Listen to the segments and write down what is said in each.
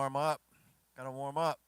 warm up. Gotta warm up.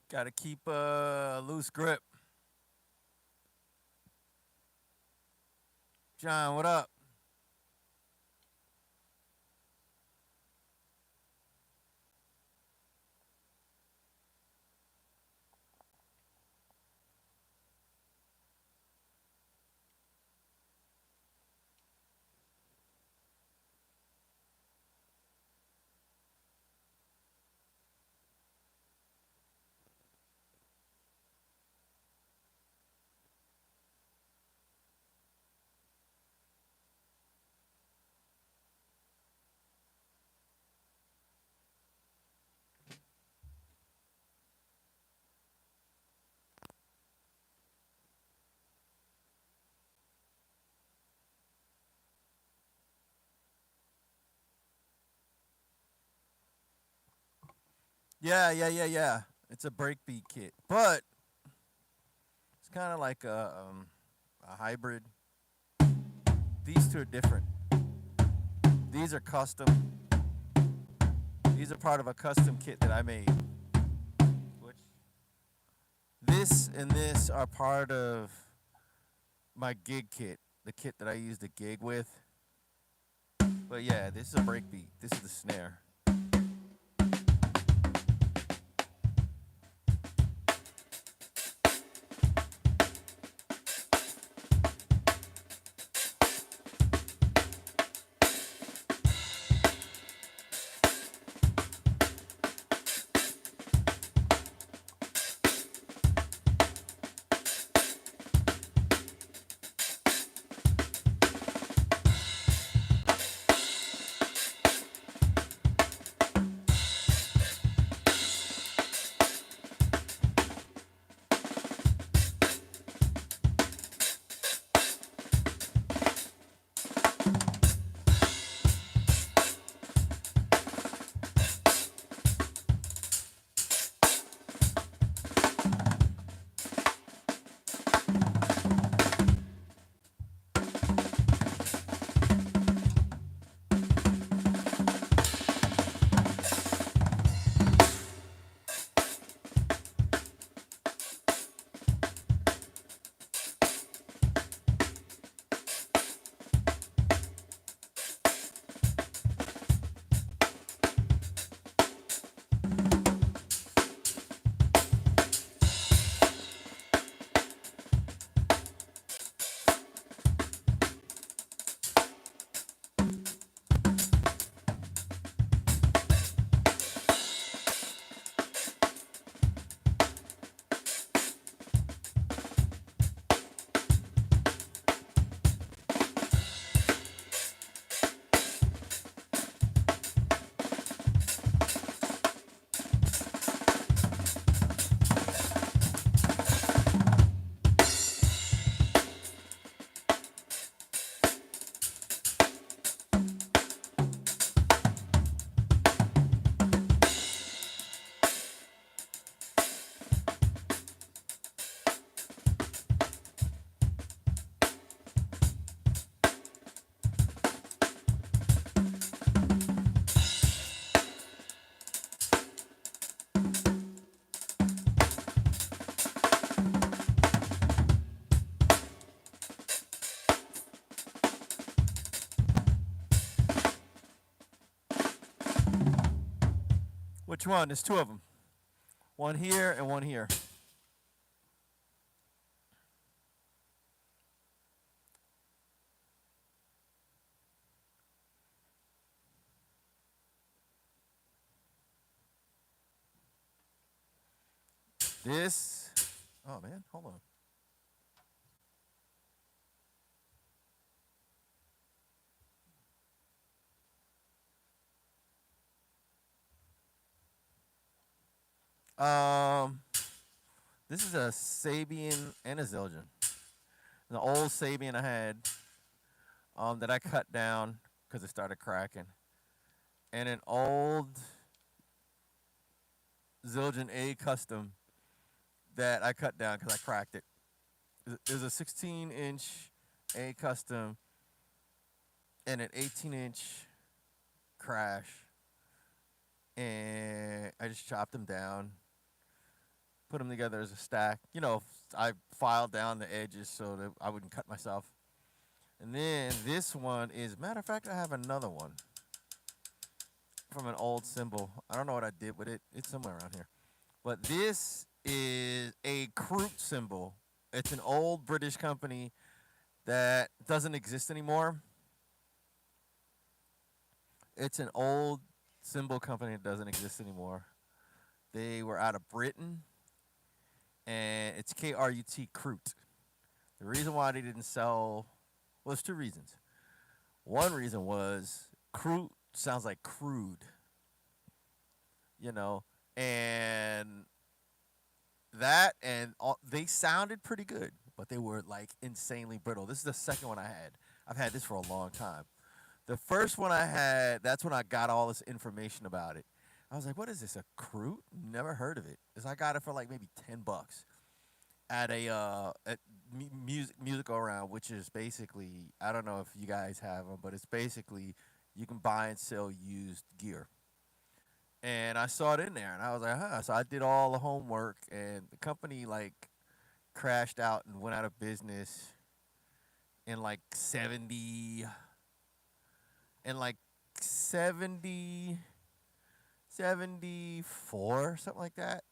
Gotta keep a loose grip. John, what up? Yeah. It's a breakbeat kit, but it's kind of like a hybrid. These two are different. These are custom. These are part of a custom kit that I made. Which this and this are part of my gig kit, the kit that I use to gig with. But yeah, this is a breakbeat. This is the snare. Which one? There's two of them. One here and one here. This. Oh man, hold on. Um, this is a Sabian and a Zildjian. An old Sabian I had that I cut down because it started cracking, and an old Zildjian A custom that I cut down because I cracked it. There's a 16-inch A custom and an 18-inch crash, and I just chopped them down put them together as a stack. You know, I filed down the edges so that I wouldn't cut myself. And then this one is, matter of fact, I have another one from an old symbol. I don't know what I did with it. It's somewhere around here. But this is a Kroot symbol. It's an old British company that doesn't exist anymore. It's an old symbol company that doesn't exist anymore. They were out of Britain, and it's Krut, Kroot. The reason why they didn't sell, well, there's two reasons. One reason was Kroot sounds like crude, you know, and that and all, they sounded pretty good, but they were like insanely brittle. This is the second one I had. I've had this for a long time. The first one I had, that's when I got all this information about it. I was like, what is this, a Kroot? Never heard of it. Because I got it for like maybe $10 at a at music go around, which is basically, I don't know if you guys have them, but it's basically you can buy and sell used gear. And I saw it in there, and I was like, huh. So I did all the homework, and the company like crashed out and went out of business in like 70, in like 70, 74, something like that.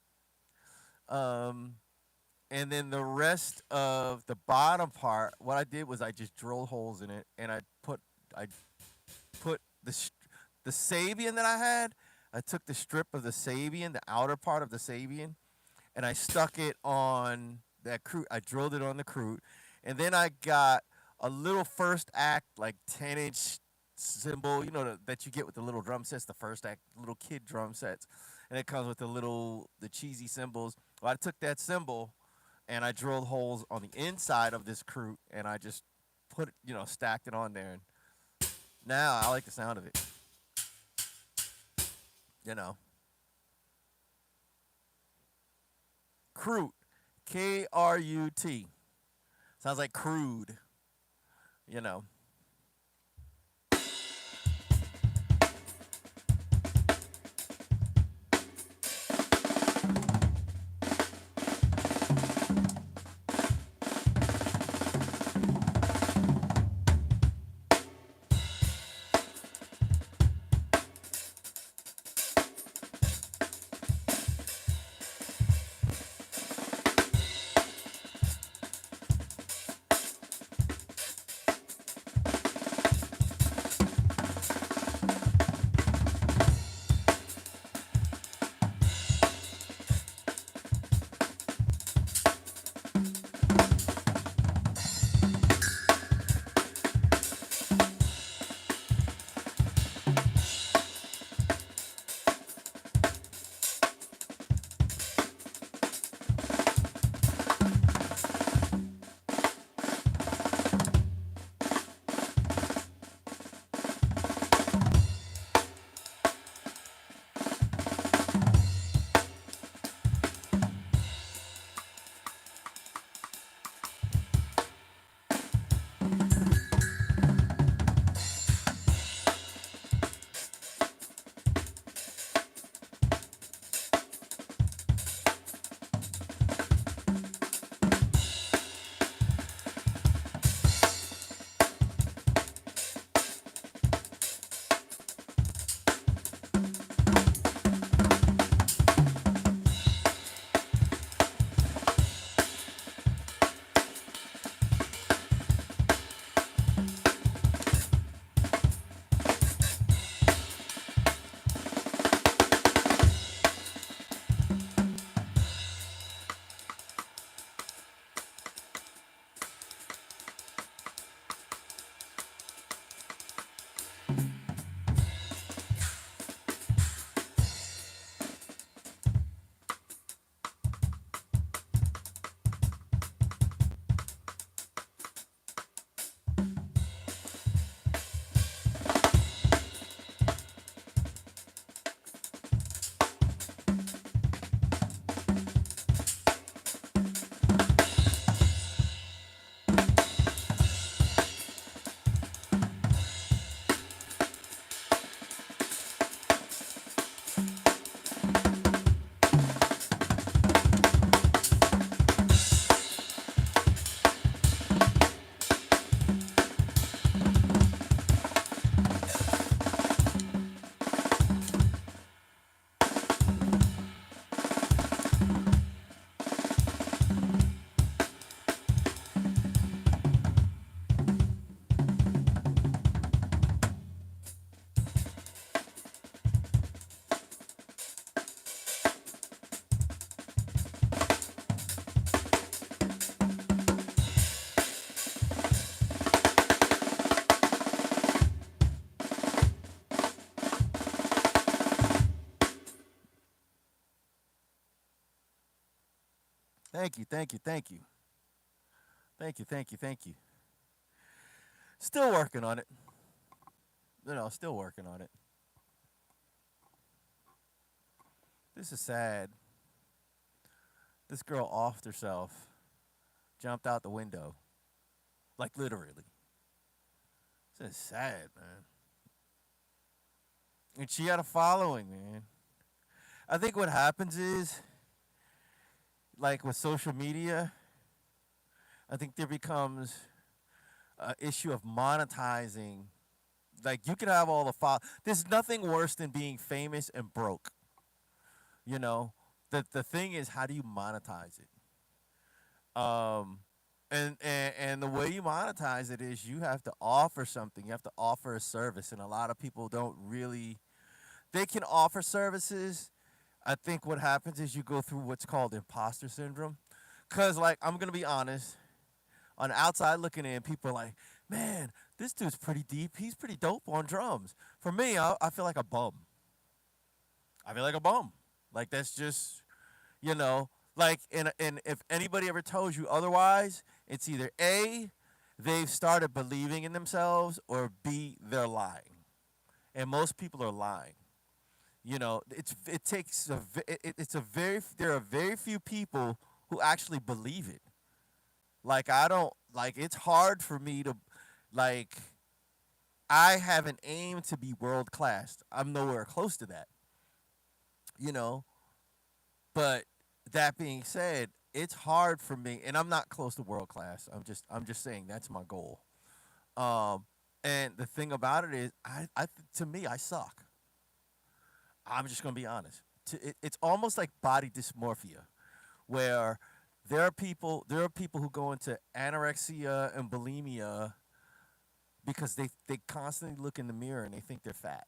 And then the rest of the bottom part, what I did was I just drilled holes in it, and I put the Sabian that I had. I took the strip of the Sabian, the outer part of the Sabian, and I stuck it on that Kroot. I drilled it on the Kroot, and then I got a little first act, like 10-inch cymbal, you know, that you get with the little drum sets, the first act little kid drum sets, and it comes with the cheesy cymbals. Well, I took that cymbal and I drilled holes on the inside of this Kroot, and I just put it, stacked it on there. And now I like the sound of it. Kroot, Krut. Sounds like crude, you know. Thank you, thank you, thank you, thank you, thank you, thank you. Still working on it. Still working on it. This is sad. This girl offed herself, jumped out the window, like literally. This is sad, man. And she had a following, man. I think what happens is, like with social media, I think there becomes an issue of monetizing. Like you could have all the There's nothing worse than being famous and broke. You know, the thing is, how do you monetize it? And the way you monetize it is you have to offer something. You have to offer a service, and a lot of people don't really. They can offer services. I think what happens is you go through what's called imposter syndrome. Cause like I'm gonna be honest, on the outside looking in, people are like, man, this dude's pretty deep. He's pretty dope on drums. For me, I feel like a bum. I feel like a bum. Like that's just, you know, like and if anybody ever tells you otherwise, it's either A, they've started believing in themselves, or B, they're lying. And most people are lying. It takes it's a very there are very few people who actually believe it. Like I don't like it's hard for me to like I have an aim to be world class. I'm nowhere close to that, you know. But that being said, it's hard for me, and I'm not close to world class. I'm just saying that's my goal. Um, and the thing about it is, to me, I suck. I'm just gonna be honest. It's almost like body dysmorphia, where there are people who go into anorexia and bulimia because they constantly look in the mirror and they think they're fat.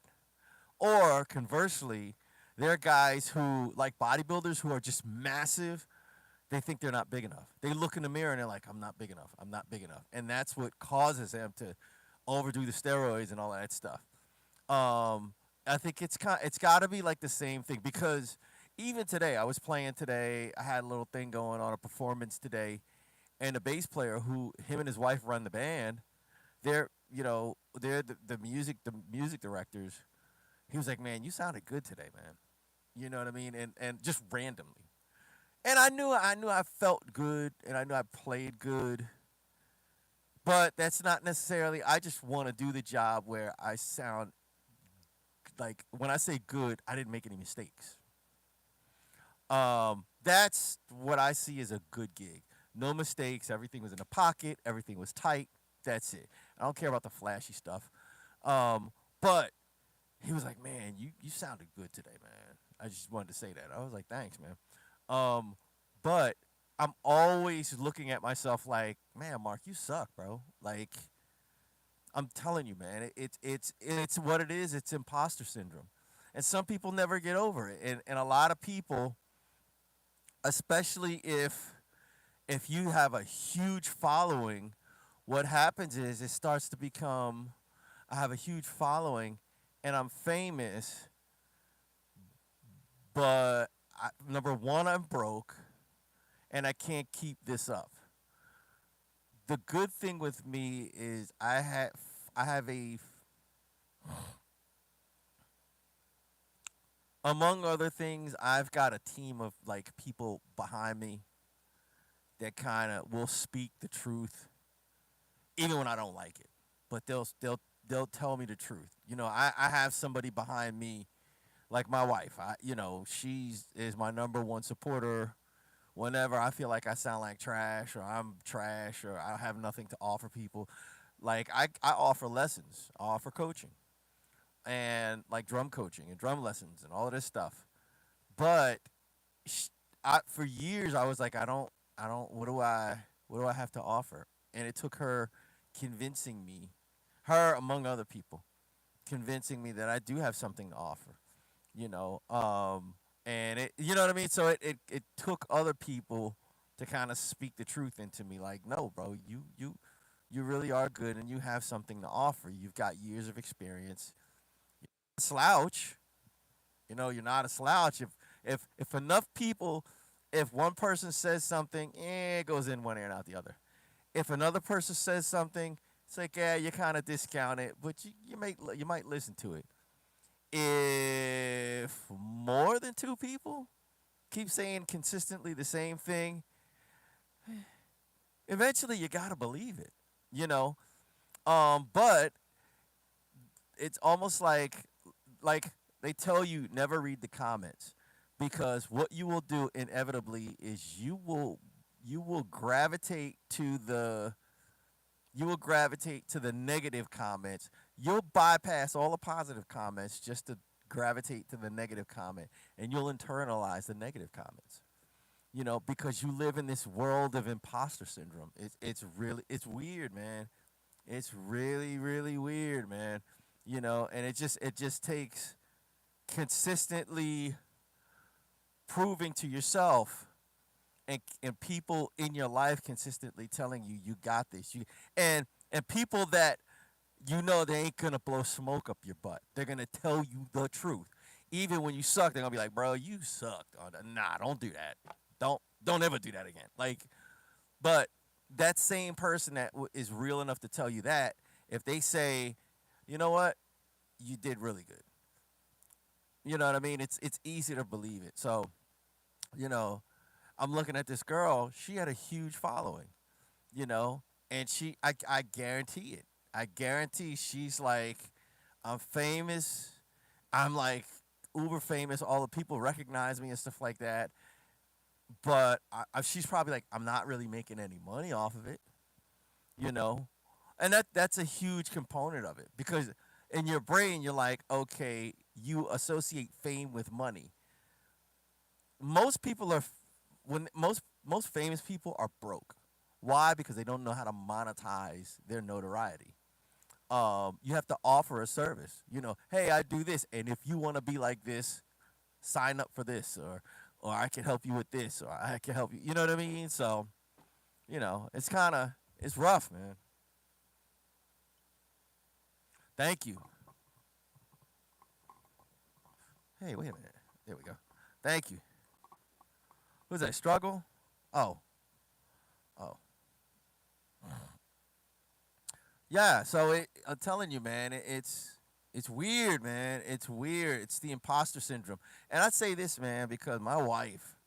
Or conversely, there are guys who like bodybuilders who are just massive. They think they're not big enough. They look in the mirror and they're like, I'm not big enough. I'm not big enough. And that's what causes them to overdo the steroids and all that stuff. I think it's got to be like the same thing because even today, I was playing today. I had a little thing going on a performance today, and the bass player who him and his wife run the band, they're the music directors. He was like, "Man, you sounded good today, man." You know what I mean? And just randomly. And I knew I felt good and I knew I played good. But that's not necessarily I just want to do the job where I sound like when I say good, I didn't make any mistakes. That's what I see as a good gig. No mistakes, everything was in the pocket, everything was tight. That's it. I don't care about the flashy stuff. But he was like, "Man, you sounded good today, man." I just wanted to say that. I was like, "Thanks, man." Um, but I'm always looking at myself like, "Man, Mark, you suck, bro." Like, I'm telling you, man, it's what it is. It's imposter syndrome, and some people never get over it. And a lot of people, especially if you have a huge following, what happens is it starts to become, I have a huge following, and I'm famous, but number one, I'm broke, and I can't keep this up. The good thing with me is I have among other things, I've got a team of like people behind me that kind of will speak the truth even when I don't like it. But they'll tell me the truth. I have somebody behind me like my wife. She's is my number one supporter. Whenever I feel like I sound like trash or I'm trash or I have nothing to offer people, like I offer lessons, I offer coaching and like drum coaching and drum lessons and all of this stuff. But sh- for years I was like, I don't. What do I have to offer? And it took her convincing me, her among other people, convincing me that I do have something to offer. You know, and you know what I mean. So it took other people to kind of speak the truth into me. Like, no, bro, you really are good, and you have something to offer. You've got years of experience. Slouch, you're not a slouch. If enough people If one person says something, it goes in one ear and out the other. If another person says something, it's like, yeah, you kind of discount it, but you might listen to it. If more than two people keep saying consistently the same thing, eventually you gotta believe it, you know. But it's almost like they tell you never read the comments because what you will do inevitably is you will gravitate to the negative comments. You'll bypass all the positive comments just to gravitate to the negative comment, and you'll internalize the negative comments. You know, because you live in this world of imposter syndrome. It's weird, man. It's really weird, man. You know, and it just takes consistently proving to yourself and people in your life consistently telling you you got this. And people that you know they ain't gonna blow smoke up your butt. They're gonna tell you the truth. Even when you suck, they're gonna be like, bro, you sucked. Nah, don't do that. Don't ever do that again. Like, but that same person that is real enough to tell you that, if they say, you know what, you did really good. You know what I mean? It's easy to believe it. So, you know, I'm looking at this girl. She had a huge following. You know, and I guarantee it. I guarantee she's like, I'm famous. I'm like uber famous. All the people recognize me and stuff like that. But she's probably like, I'm not really making any money off of it. You know, and that's a huge component of it because in your brain you're like, okay, you associate fame with money. Most people are when most famous people are broke. Why? Because they don't know how to monetize their notoriety. You have to offer a service. You know, hey, I do this, and if you want to be like this, sign up for this, or I can help you with this, or I can help you. You know what I mean? So, you know, it's rough, man. Thank you. Hey, wait a minute. There we go. Thank you. Who's that? Struggle? Oh, oh. Yeah, so I'm telling you, man, it's weird, man. It's weird. It's the imposter syndrome. And I say this, man, because my wife,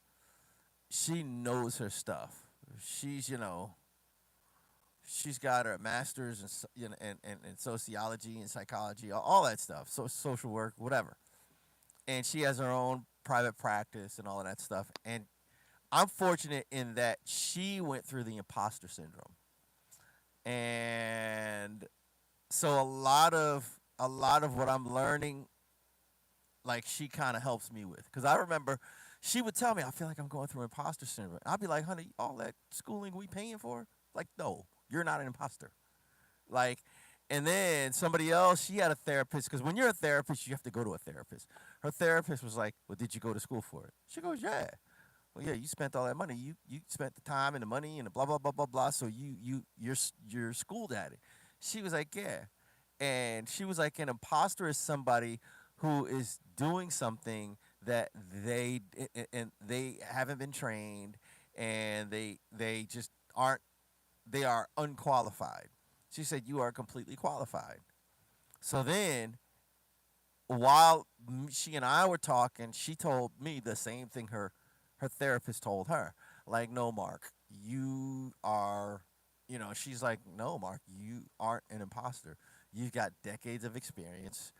she knows her stuff. She's, you know, she's got her master's in, you know, in sociology and psychology, all that stuff, so social work, whatever. And she has her own private practice and all of that stuff. And I'm fortunate in that she went through the imposter syndrome. And so a lot of what I'm learning, like she kind of helps me with, because I remember she would tell me I feel like I'm going through imposter syndrome. I'd be like, honey, all that schooling we paying for, like, no, you're not an imposter. Like, and then somebody else, she had a therapist, because when you're a therapist, you have to go to a therapist. Her therapist was like, well, did you go to school for it? She goes, yeah. Well, yeah, you spent all that money. You spent the time and the money and the blah blah blah blah blah. So you're schooled at it. She was like, yeah, and she was like, an imposter is somebody who is doing something that and they haven't been trained, and they just aren't. They are unqualified. She said you are completely qualified. So then, while she and I were talking, she told me the same thing her therapist told her. Like, no, Mark, you are, she's like, no, Mark, you aren't an imposter. You've got decades of experience.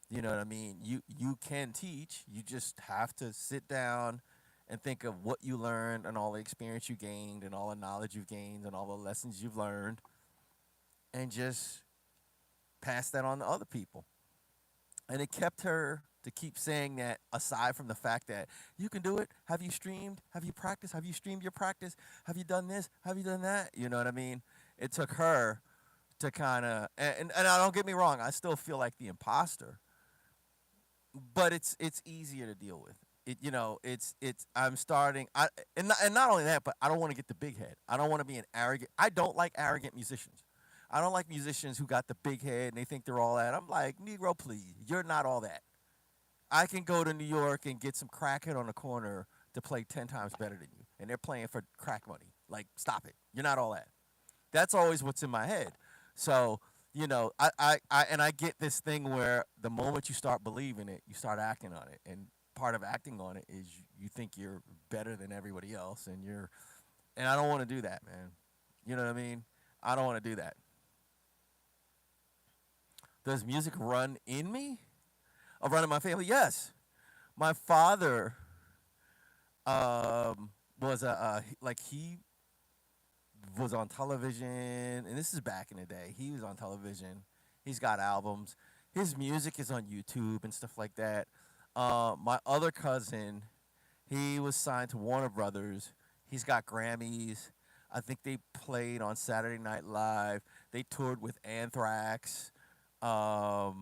You know what I mean? You can teach. You just have to sit down and think of what you learned and all the experience you gained and all the knowledge you've gained and all the lessons you've learned, and just pass that on to other people. And it kept her to keep saying that, aside from the fact that you can do it. Have you streamed? Have you practiced? Have you streamed your practice? Have you done this? Have you done that? You know what I mean? It took her to kind of, and I don't, get me wrong, I still feel like the imposter, but it's easier to deal with. It's I'm starting, and not only that, but I don't want to get the big head. I don't want to be an arrogant. I don't like arrogant musicians. I don't like musicians who got the big head and they think they're all that. I'm like, Negro, please, you're not all that. I can go to New York and get some crackhead on the corner to play 10 times better than you, and they're playing for crack money. Like, stop it. You're not all that. That's always what's in my head. So, and I get this thing where the moment you start believing it, you start acting on it. And part of acting on it is you think you're better than everybody else, and I don't want to do that, man. You know what I mean? I don't want to do that. Does music run in me? Run in my family? Yes. My father was he was on television, and this is back in the day. He was on television. He's got albums. His music is on YouTube and stuff like that. My other cousin, he was signed to Warner Brothers. He's got Grammys. I think they played on Saturday Night Live. They toured with Anthrax. So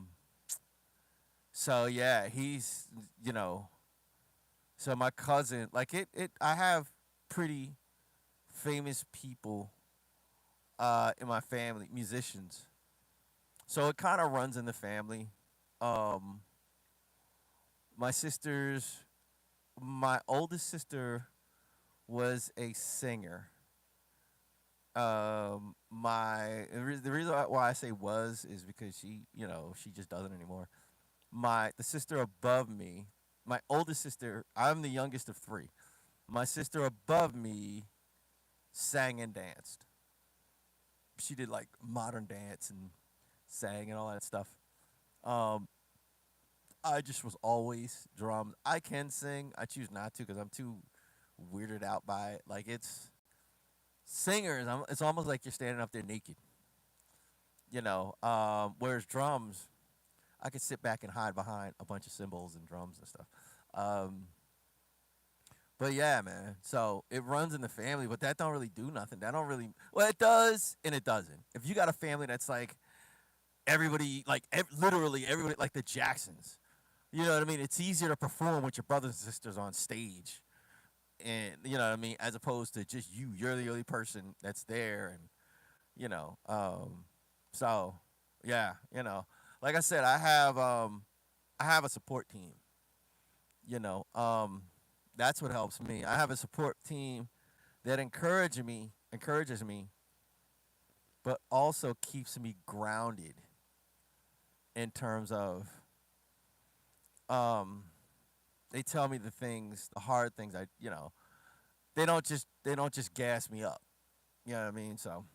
yeah, he's So my cousin, like I have pretty famous people in my family, musicians. So it kind of runs in the family. Um, my sisters, my oldest sister was a singer. The reason why I say was is because she just doesn't anymore. The sister above me, my oldest sister, I'm the youngest of three. My sister above me sang and danced. She did like modern dance and sang and all that stuff. Um, I just was always drums. I can sing. I choose not to because I'm too weirded out by it. Like it's singers. It's almost like you're standing up there naked. Whereas drums, I could sit back and hide behind a bunch of cymbals and drums and stuff. Um, but yeah, man. So it runs in the family, but that don't really do nothing. That don't really. Well, it does and it doesn't. If you got a family that's like everybody, like literally everybody, like the Jacksons. You know what I mean? It's easier to perform with your brothers and sisters on stage, and you know what I mean, as opposed to just you. You're the only person that's there, and you know. So yeah, like I said, I have a support team. You know, that's what helps me. I have a support team that encourages me, but also keeps me grounded in terms of um, they tell me the hard things. They don't just gas me up. You know what I mean? So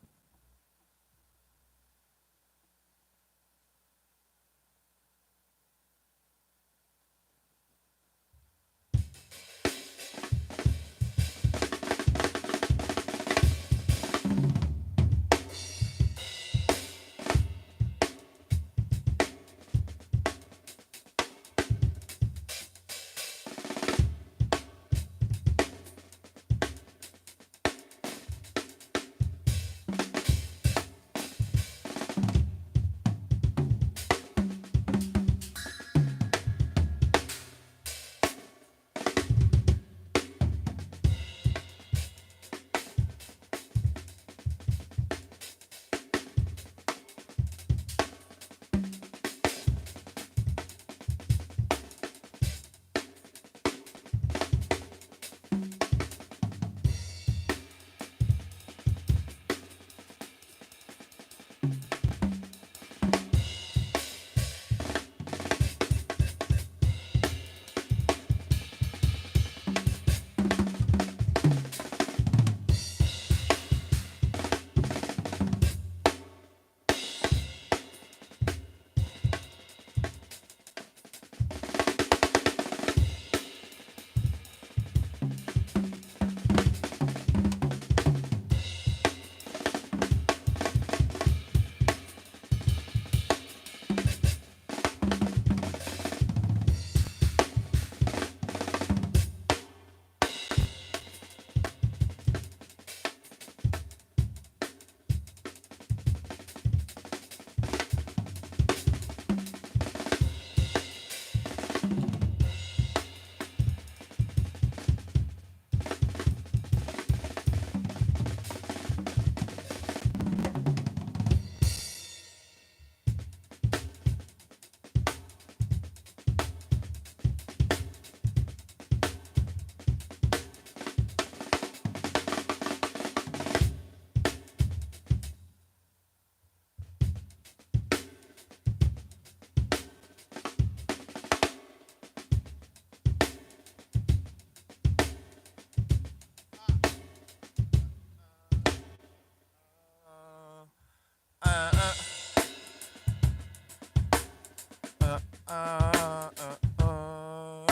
uh, uh, uh.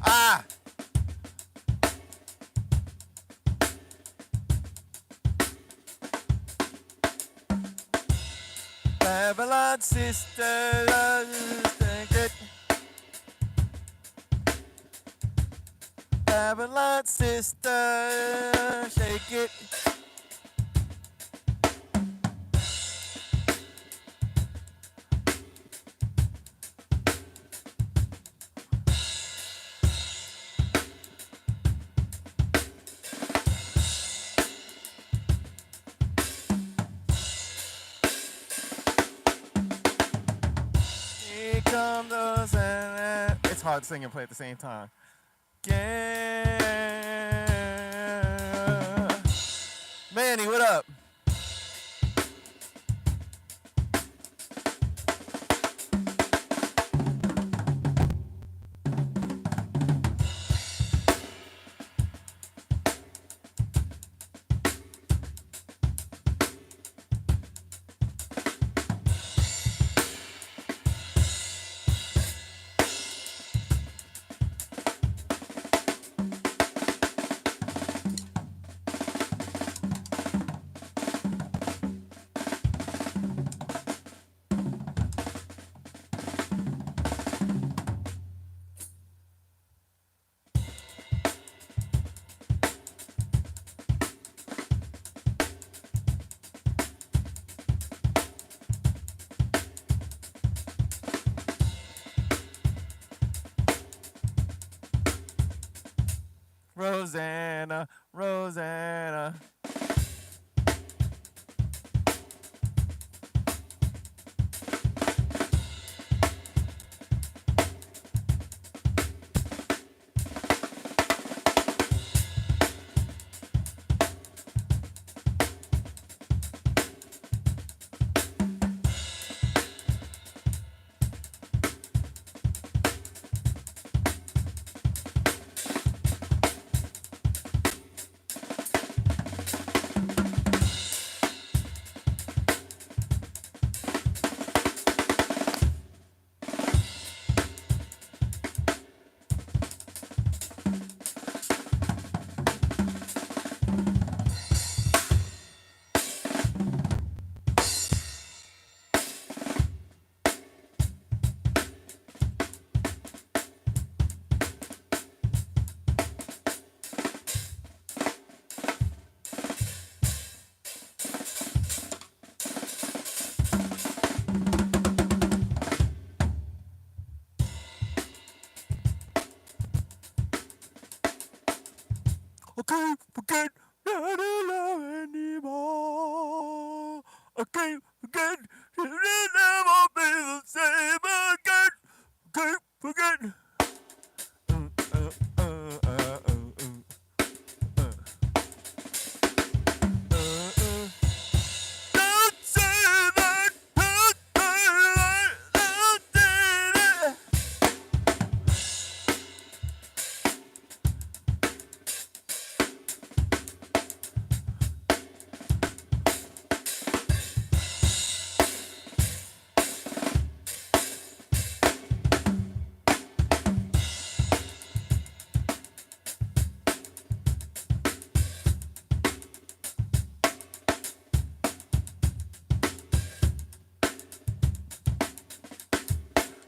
Ah! Babylon sister, get Babylon sister, shake it. Here come the sun. It's hard to sing and play at the same time. Yeah. Manny, what up? Rosanna, Rosanna. Okay, forget not to love anymore. Okay, forget it never be the same again. Okay, forget. Uh, uh, uh, uh, uh, uh, Don't say that. Don't say that. Don't say that.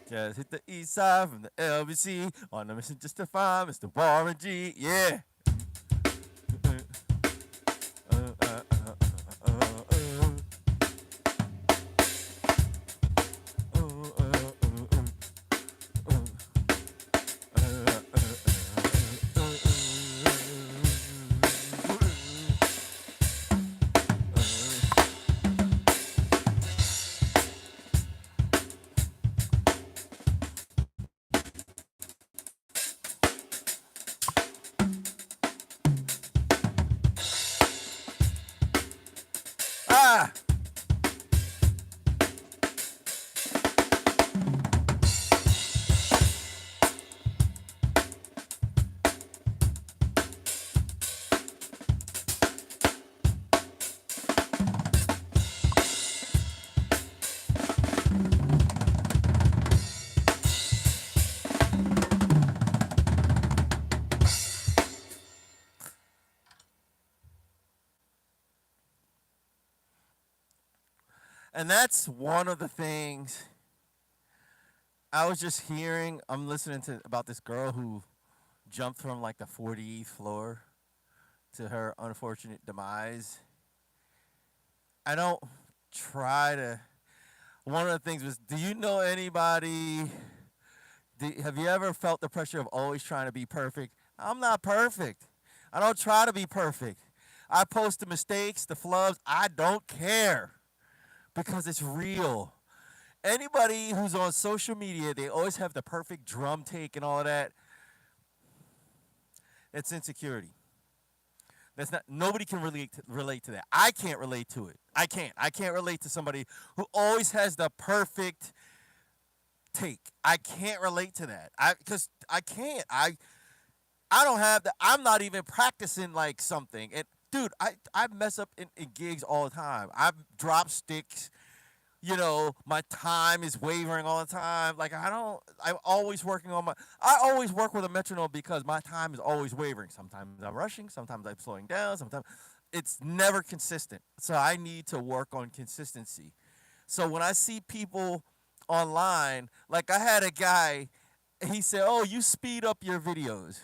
Just hit the east side from the LBC on a mission just to find Mr. Warren G. Yeah. And that's one of the things I was just hearing. I'm listening to about this girl who jumped from like the 40th floor to her unfortunate demise. I don't try to. One of the things was, do you know anybody? Have you ever felt the pressure of always trying to be perfect? I'm not perfect. I don't try to be perfect. I post the mistakes, the flubs. I don't care because it's real. Anybody who's on social media, they always have the perfect drum take and all of that. It's insecurity. That's not. Nobody can relate to that. I can't relate to it. I can't. I can't relate to somebody who always has the perfect take. I can't relate to that. Because I can't. I don't have that. I'm not even practicing like something. And dude, I mess up in gigs all the time. I drop sticks. You know, my time is wavering all the time. Like I'm always working on I always work with a metronome because my time is always wavering. Sometimes I'm rushing, sometimes I'm slowing down, sometimes it's never consistent. So I need to work on consistency. So when I see people online, like I had a guy, he said, "Oh, you speed up your videos."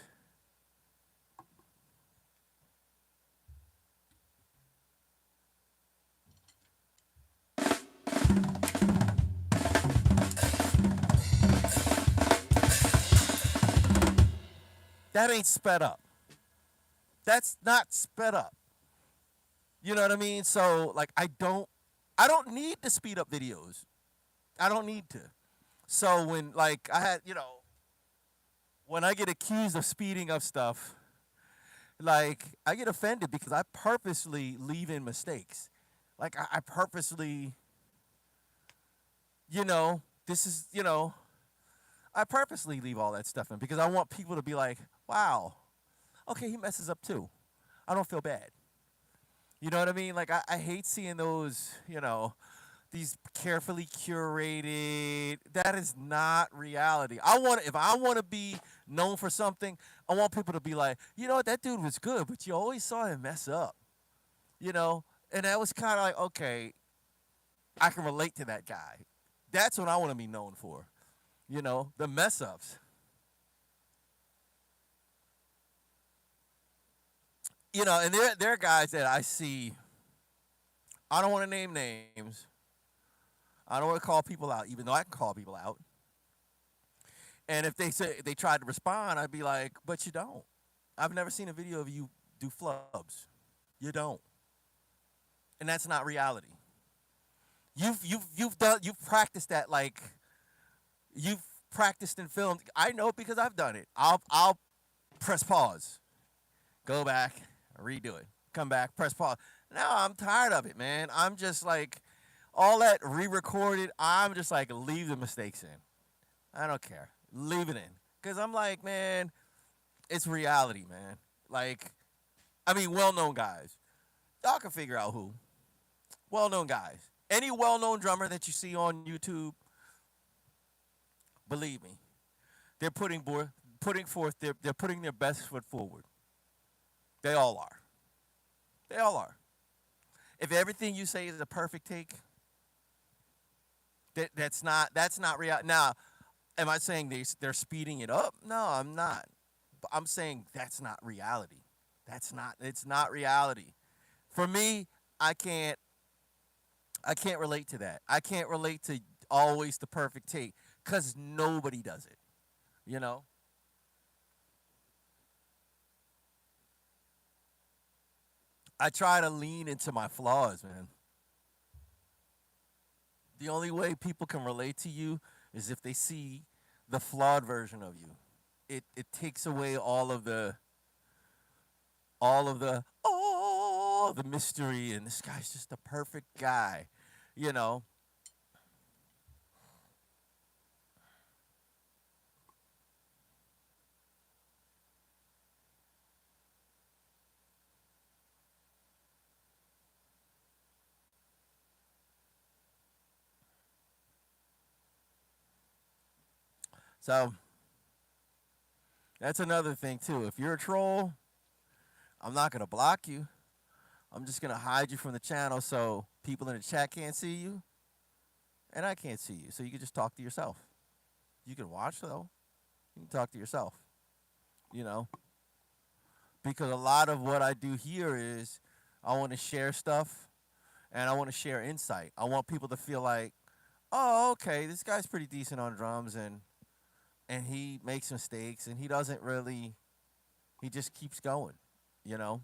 That ain't sped up. That's not sped up. You know what I mean? So like I don't need to speed up videos. I don't need to. So when like I had, when I get accused of speeding up stuff, like I get offended because I purposely leave in mistakes. Like I purposely, this is, I purposely leave all that stuff in because I want people to be like, wow, okay, he messes up too. I don't feel bad. You know what I mean? Like I hate seeing those, these carefully curated. That is not reality. If I want to be known for something, I want people to be like, you know what, that dude was good, but you always saw him mess up. You know? And that was kind of like, okay, I can relate to that guy. That's what I want to be known for. The mess ups. And there are guys that I see. I don't want to name names. I don't want to call people out, even though I can call people out. And if they tried to respond, I'd be like, "But you don't. I've never seen a video of you do flubs. You don't, and that's not reality. You've practiced that like you've practiced and filmed. I know because I've done it. I'll press pause, go back, redo it, come back, press pause. Now I'm tired of it, man. I'm just like all that re-recorded. I'm just like leave the mistakes in. I don't care. Leave it in. Cause I'm like, man, it's reality, man. Like, I mean, well-known guys. Y'all can figure out who. Well-known guys. Any well-known drummer that you see on YouTube, believe me, they're putting forth they're putting their best foot forward. They all are. They all are. If everything you say is a perfect take, that's not real. Now, am I saying they're speeding it up? No, I'm not. But I'm saying that's not reality. It's not reality. For me, I can't relate to that. I can't relate to always the perfect take cuz nobody does it, you know? I try to lean into my flaws, man. The only way people can relate to you is if they see the flawed version of you. It takes away all of the mystery and this guy's just the perfect guy, you know. So that's another thing too. If you're a troll, I'm not gonna block you. I'm just gonna hide you from the channel so people in the chat can't see you. and I can't see you, so you can just talk to yourself. You can watch though. You can talk to yourself. You know, because a lot of what I do here is I want to share stuff and I want to share insight. I want people to feel like, oh, okay, this guy's pretty decent on drums and he makes mistakes and he doesn't really he just keeps going, you know?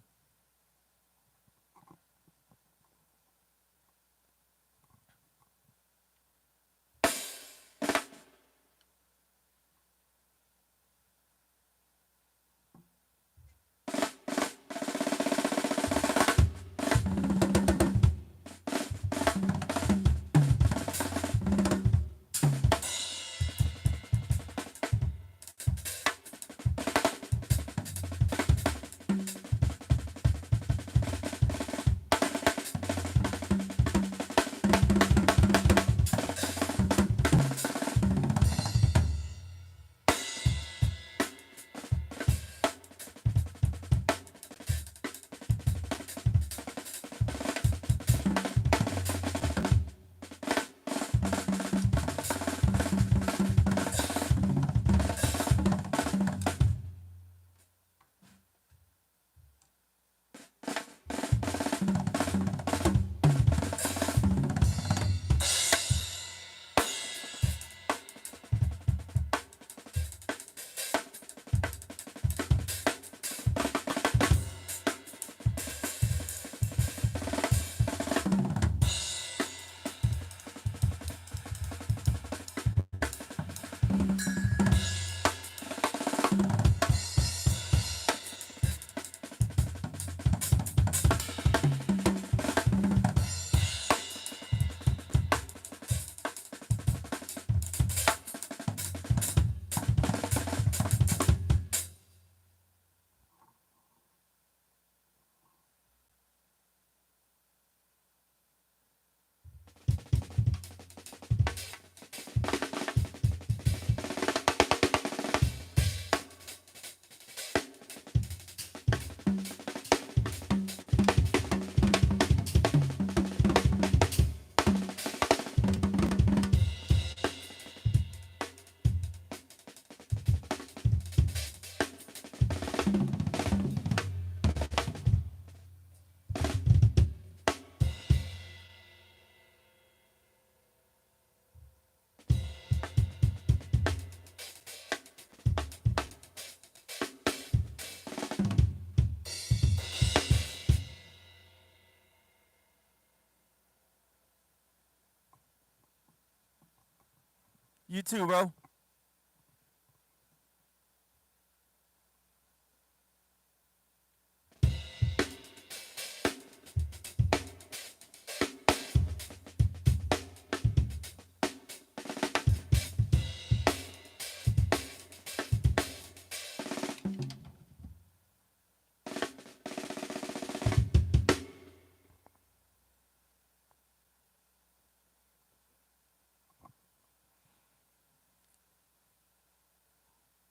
You too, bro.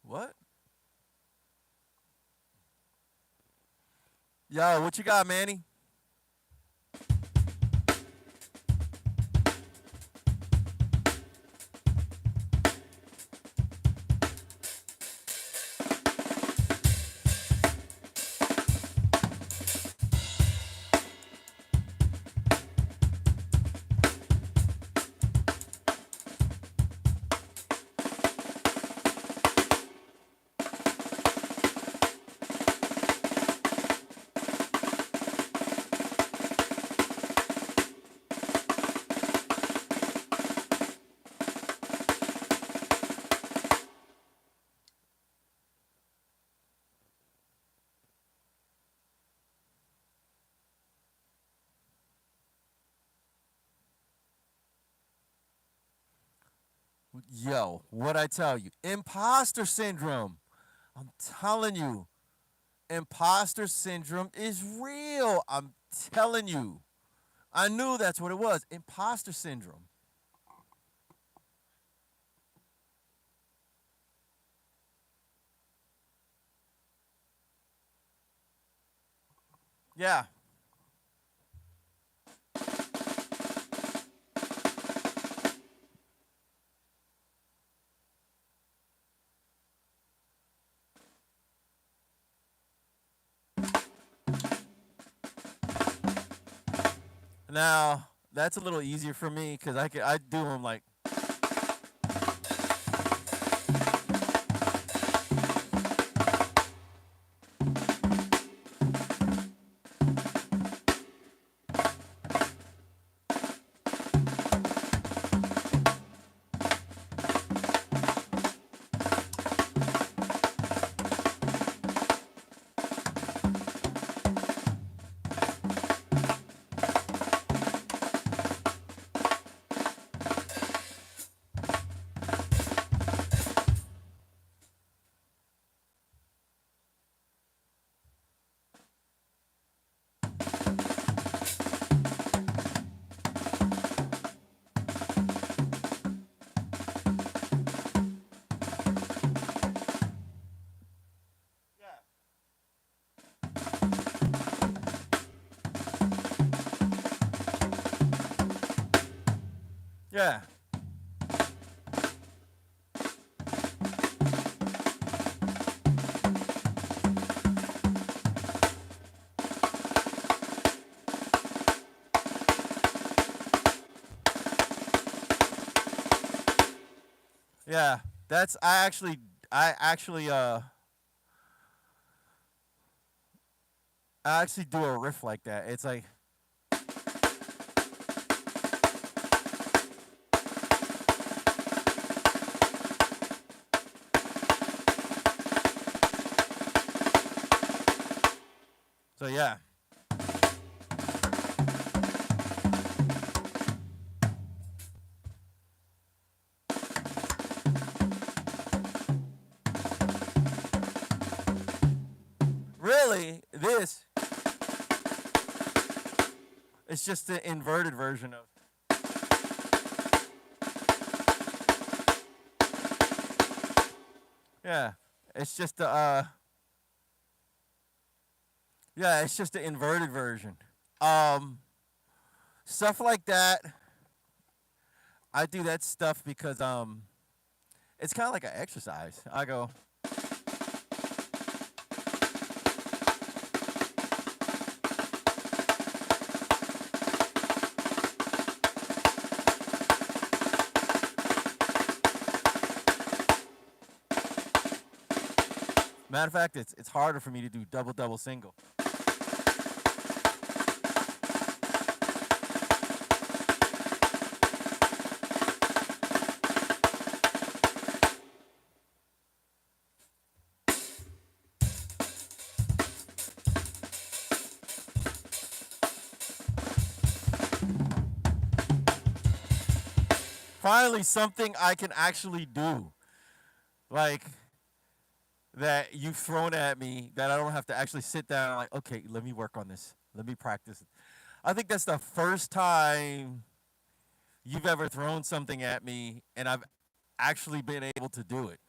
What? Yo, what you got, Manny? Yo, what I tell you? Imposter syndrome. I'm telling you, imposter syndrome is real. I'm telling you. I knew that's what it was. Imposter syndrome. Yeah. Now that's a little easier for me because I do them like yeah, yeah. That's I actually do a riff like that. It's like so yeah. Really, this is just the inverted version of yeah. It's just the yeah. It's just the inverted version. Um, Stuff like that. I do that stuff because it's kind of like an exercise. I go. Matter of fact, it's harder for me to do double double single. Finally, something I can actually do, like that you've thrown at me that I don't have to actually sit down and like, okay, let me work on this. Let me practice. I think that's the first time you've ever thrown something at me and I've actually been able to do it.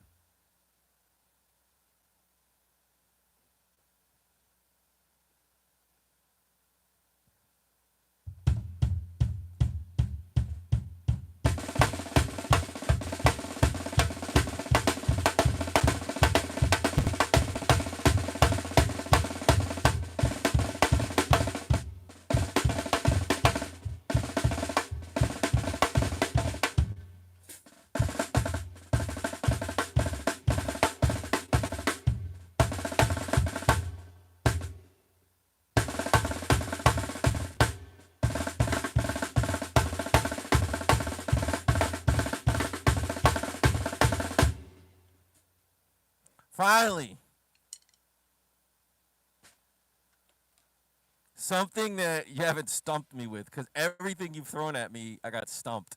Finally, something that you haven't stumped me with, because everything you've thrown at me, I got stumped.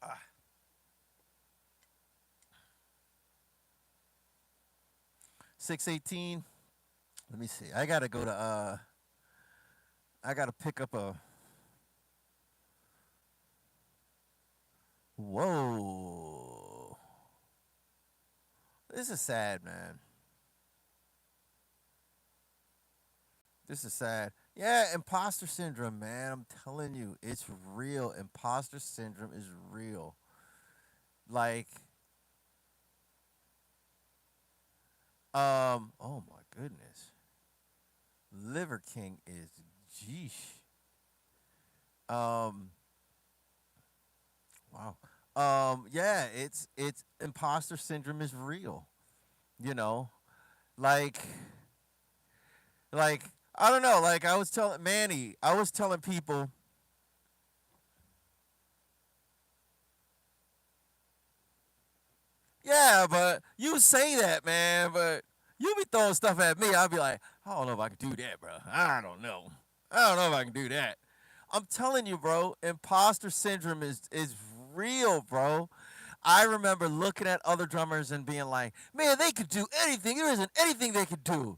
Ah, 618. Let me see. I gotta go to I gotta pick up a whoa. This is sad, man. This is sad. Yeah, imposter syndrome, man. I'm telling you, it's real. Imposter syndrome is real. Like, oh my goodness, Liver King is geesh. Um, wow. Yeah, it's imposter syndrome is real. You know, like like I don't know. Like I was telling Manny, I was telling people, yeah, but you say that, man, but you be throwing stuff at me. I'll be like, I don't know if I can do that, bro. I don't know. I don't know if I can do that. I'm telling you, bro, imposter syndrome is real, bro. I remember looking at other drummers and being like, man, they could do anything. There isn't anything they could do.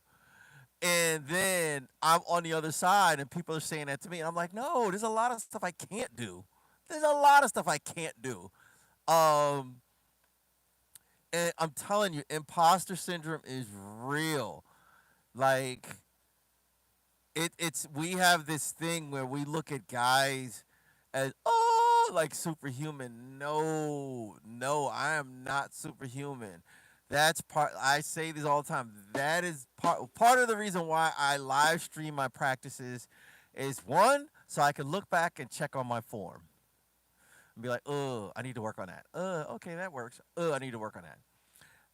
And then I'm on the other side and people are saying that to me. And I'm like, no, there's a lot of stuff I can't do. There's a lot of stuff I can't do. Um, and I'm telling you, imposter syndrome is real. Like it's we have this thing where we look at guys as like superhuman. No, no, I am not superhuman. That's part. I say this all the time. That is part of the reason why I live stream my practices. Is one so I can look back and check on my form and be like, oh, I need to work on that. Okay, that works. I need to work on that.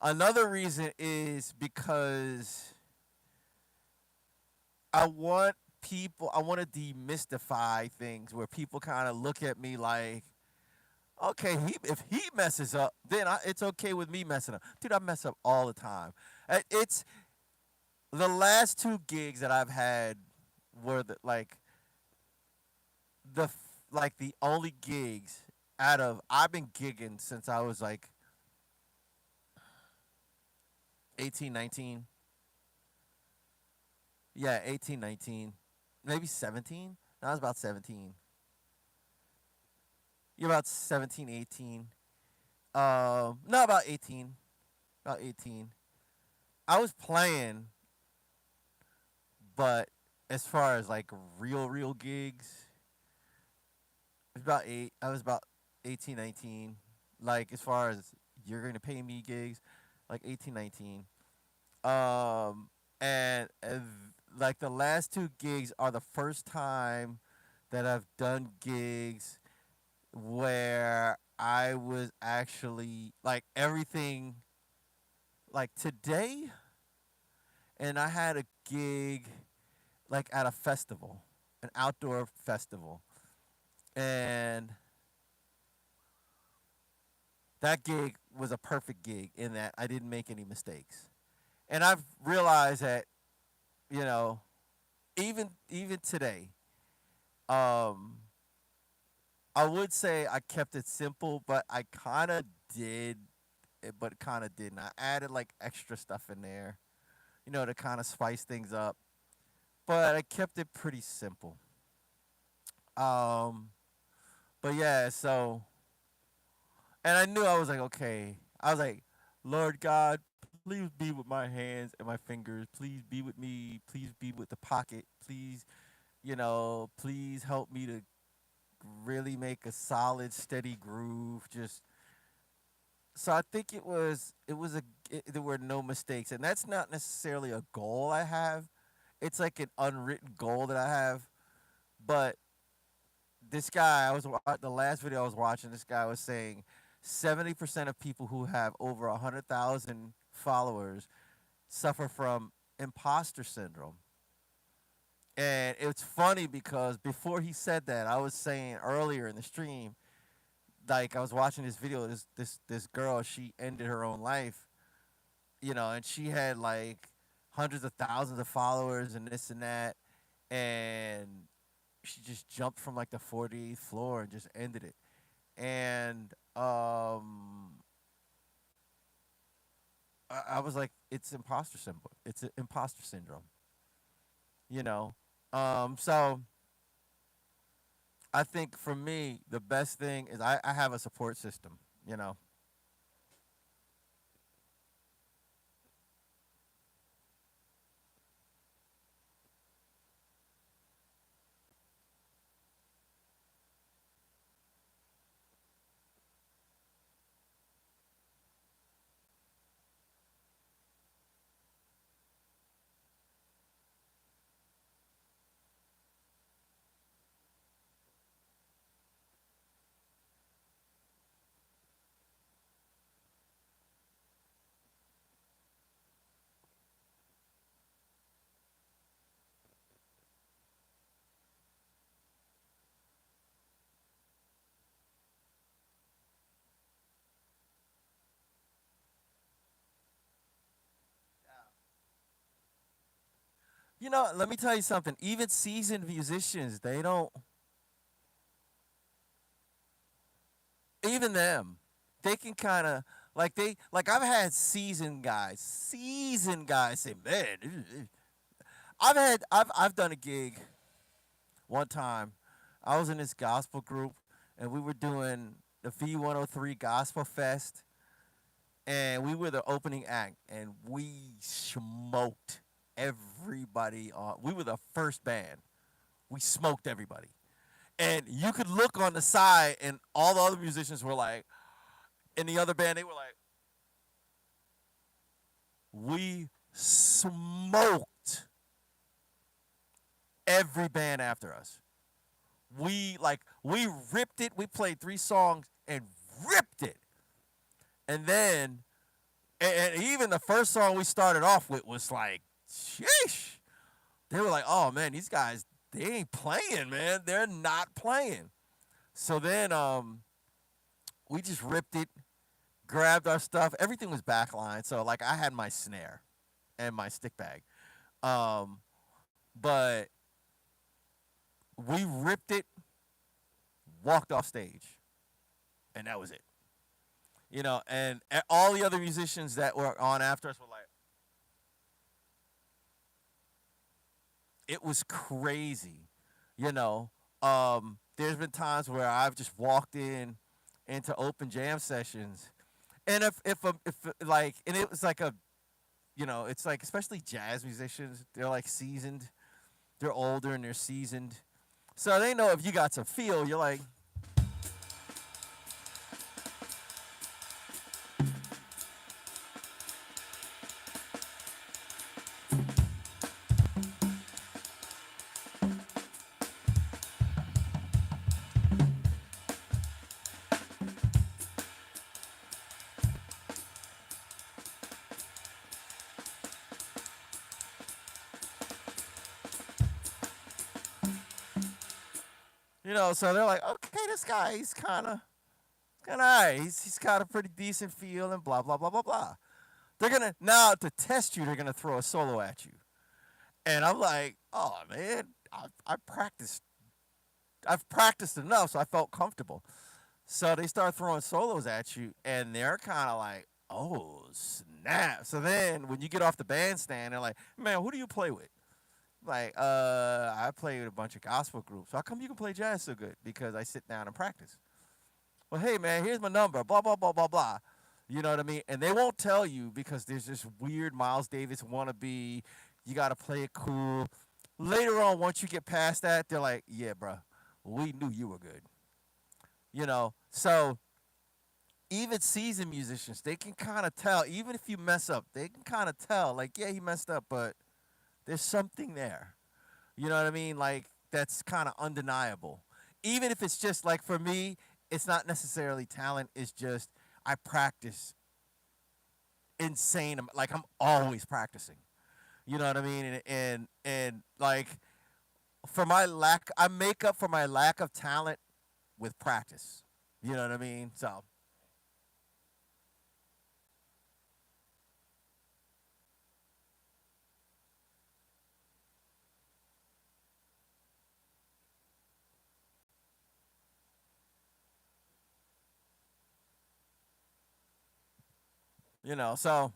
Another reason is because I want to demystify things where people kind of look at me like, okay, if he messes up, then it's okay with me messing up. Dude, I mess up all the time. It's the last two gigs that I've had were the the only gigs out of I've been gigging since I was like 18, 19. Yeah, 18, 19, maybe 17. No, I was about 17. You're about 17, 18. No, about 18. About 18. I was playing, but as far as like real gigs, it's about eight. I was about 18, 19. Like as far as you're going to pay me gigs, like 18, 19. Um, and like the last two gigs are the first time that I've done gigs where I was actually like everything like today, and I had a gig like at a festival, an outdoor festival. And that gig was a perfect gig in that I didn't make any mistakes. And I've realized that, you know, even today, um, I would say I kept it simple, but I kind of did, but kind of didn't. I added like extra stuff in there, to kind of spice things up. But I kept it pretty simple. Um, but yeah, so and I knew I was like, okay. I was like, Lord God, please be with my hands and my fingers. Please be with me. Please be with the pocket. Please, please help me to really make a solid, steady groove. Just so I think there were no mistakes, and that's not necessarily a goal I have. It's like an unwritten goal that I have. But this guy, the last video I was watching. This guy was saying 70% of people who have over 100,000 followers suffer from imposter syndrome. And it's funny because before he said that, I was saying earlier in the stream, like I was watching this video, this girl, she ended her own life, and she had like hundreds of thousands of followers and this and that, and she just jumped from like the 40th floor and just ended it. And I was like, it's imposter syndrome. It's an imposter syndrome, you know. So I think for me, the best thing is I have a support system, you know. let me tell you something. Even seasoned musicians, they don't. Even them, they can kind of like I've had seasoned guys say, man, I've done a gig one time. I was in this gospel group, and we were doing the V103 Gospel Fest, and we were the opening act, and we smoked everybody on. We were the first band. We smoked everybody, and you could look on the side, and all the other musicians were like, in the other band, they were like, we smoked every band after us. We ripped it. We played 3 songs and ripped it. And then and even the first song we started off with was like, sheesh. They were like, oh man, these guys, they ain't playing, man. They're not playing. So then we just ripped it, grabbed our stuff. Everything was backline. So like I had my snare and my stick bag. But we ripped it, walked off stage, and that was it. And all the other musicians that were on after us were like, it was crazy. There's been times where I've just walked into open jam sessions, and if like, and it was like it's like, especially jazz musicians, they're like seasoned, they're older and they're seasoned, so they know if you got some feel, you're like, so they're like, okay, this guy, he's kind of alright. He's got a pretty decent feel and blah blah blah blah blah. They're gonna now to test you. They're gonna throw a solo at you, and I'm like, oh man, I practiced. I've practiced enough, so I felt comfortable. So they start throwing solos at you, and they're kind of like, oh snap. So then when you get off the bandstand, they're like, man, who do you play with? Like, I play with a bunch of gospel groups. How come you can play jazz so good? Because I sit down and practice. Well, hey man, here's my number. Blah blah blah blah blah. You know what I mean? And they won't tell you because there's this weird Miles Davis wannabe. You got to play it cool. Later on, once you get past that, they're like, yeah, bro, we knew you were good. So even seasoned musicians, they can kind of tell. Even if you mess up, they can kind of tell. Like, yeah, he messed up, but there's something there. You know what I mean? Like, that's kind of undeniable. Even if it's just like, for me, it's not necessarily talent. It's just I practice insane. Like, I'm always practicing. You know what I mean? And like, I make up for my lack of talent with practice. You know what I mean? So, so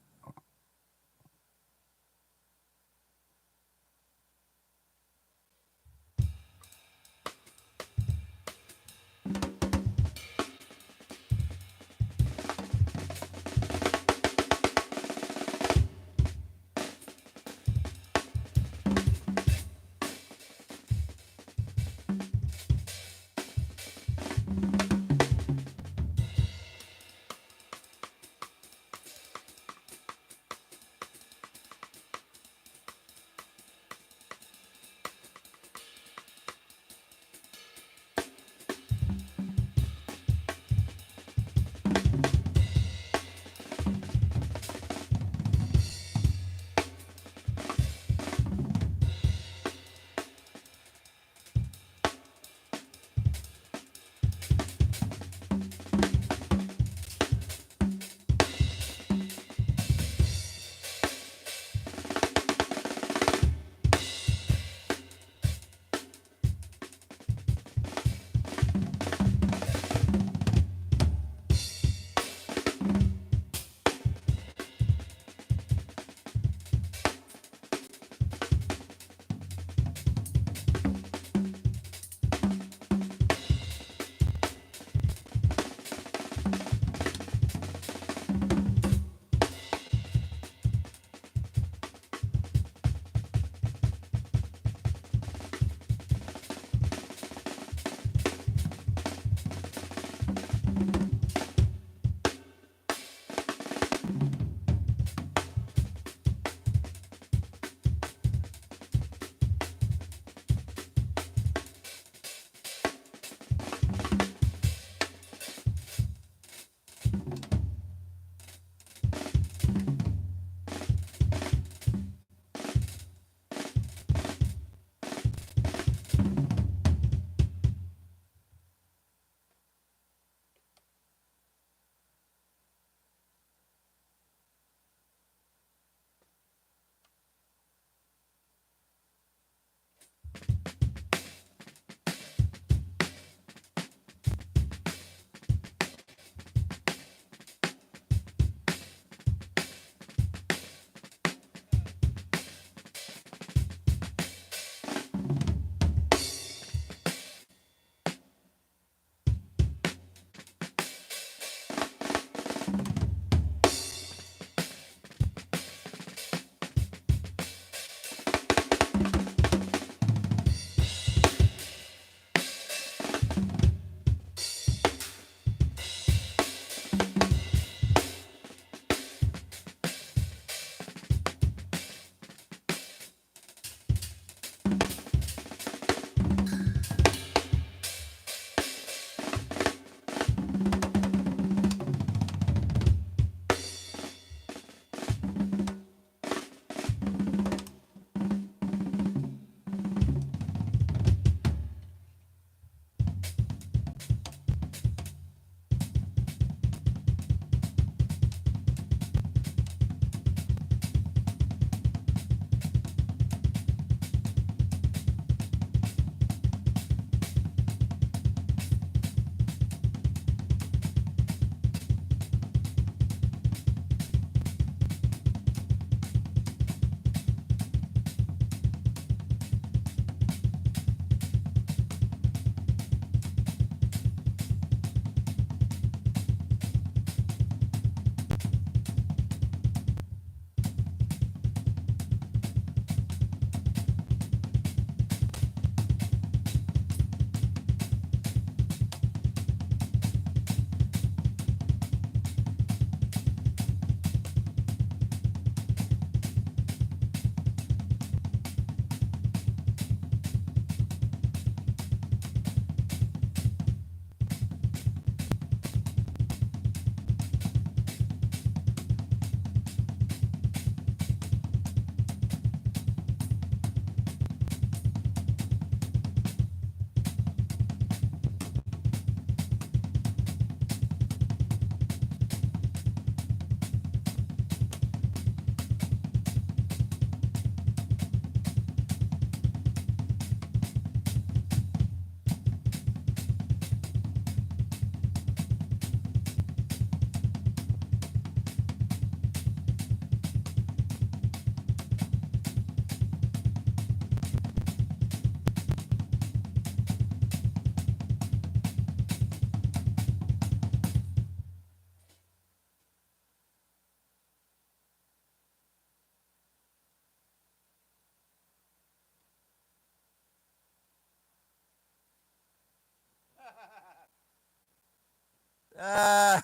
Ah,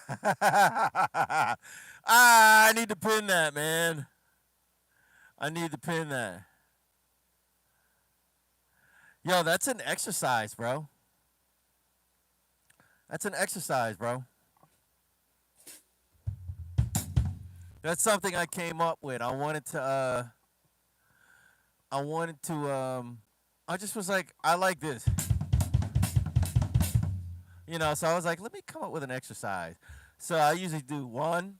I need to pin that, man. I need to pin that. Yo, that's an exercise, bro. That's an exercise, bro. That's something I came up with. I wanted to I just was like, I like this. So I was like, let me come up with an exercise. So I usually do 1,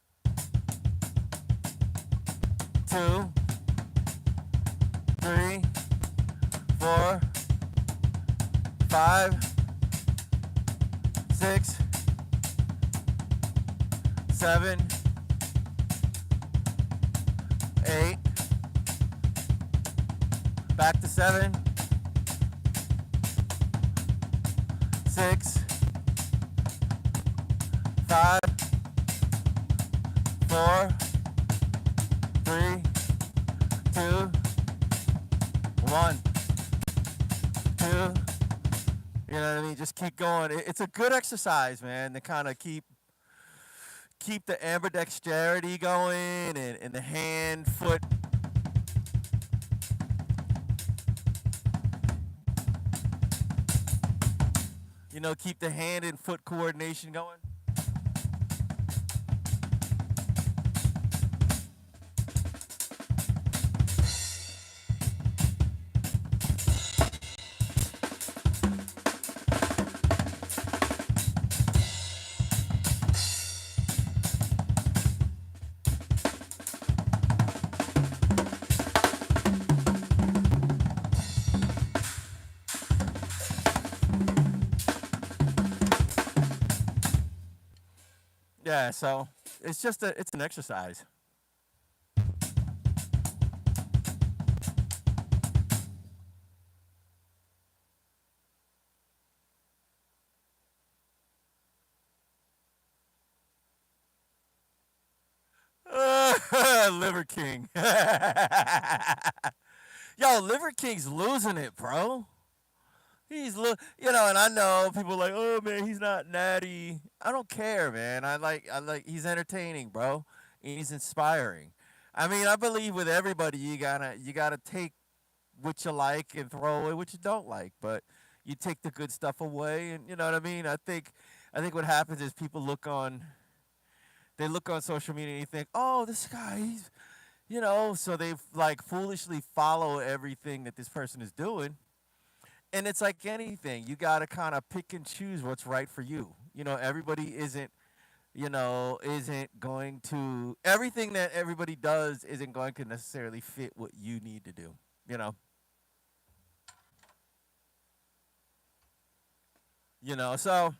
2, 3, 4, 5, 6, 7, 8, back to 7, 6, 5, 4, 3, 2, 1, 2. You know what I mean? Just keep going. It's a good exercise, man, to kind of keep the ambidexterity going and the hand, foot. Keep the hand and foot coordination going. Yeah, so it's an exercise. Liver King. Yo, Liver King's losing it, bro. And I know people are like, oh man, he's not natty. I don't care, man. He's entertaining, bro. And he's inspiring. I mean, I believe with everybody, you gotta take what you like and throw away what you don't like. But you take the good stuff away, and you know what I mean. I think what happens is people they look on social media and they think, oh, this guy, so they like foolishly follow everything that this person is doing. And it's like anything, you got to kind of pick and choose what's right for you. Everybody isn't going to, everything that everybody does isn't going to necessarily fit what you need to do, you know? So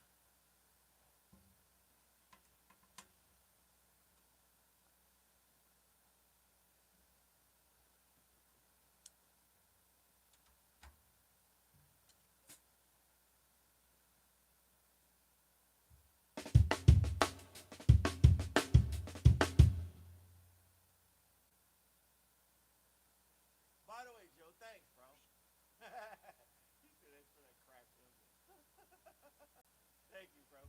by the way, Joe, thanks, bro. You said that for that crack. Thank you, bro.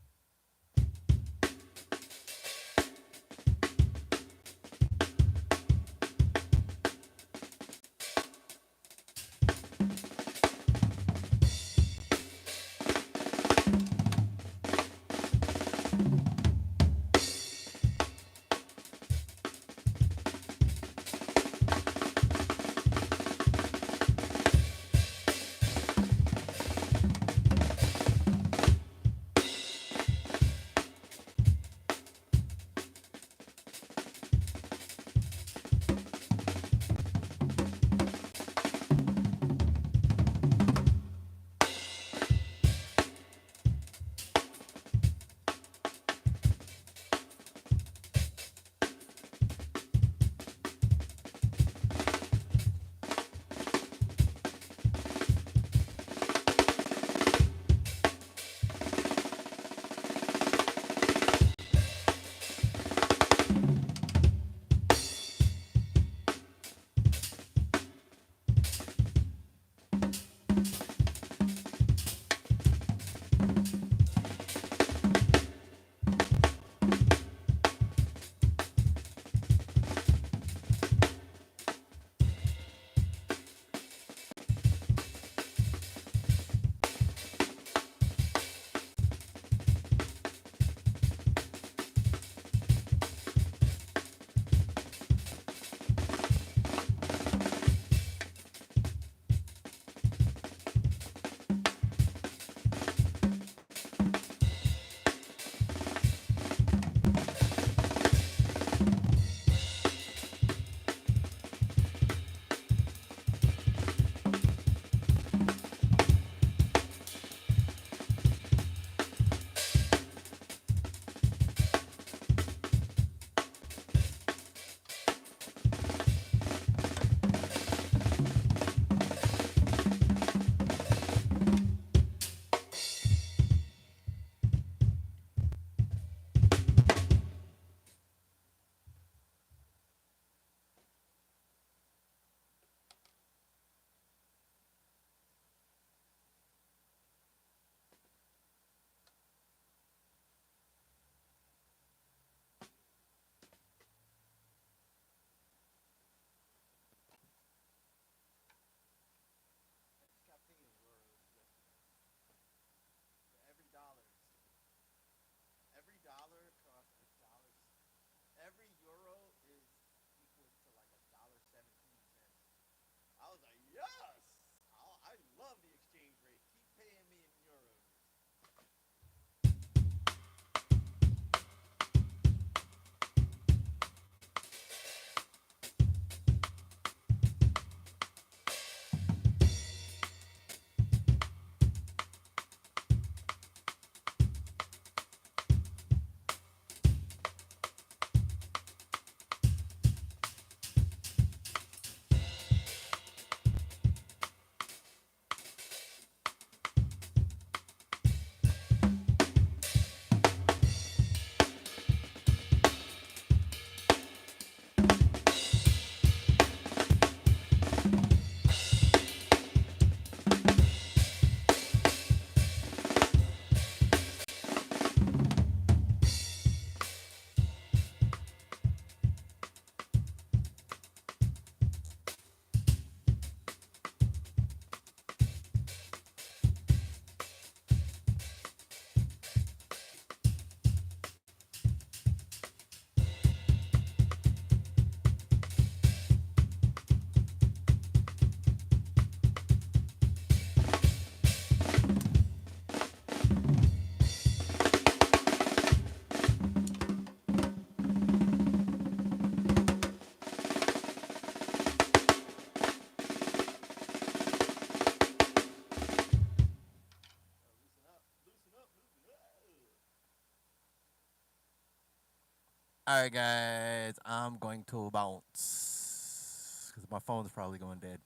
All right, guys, I'm going to bounce because my phone's probably going dead.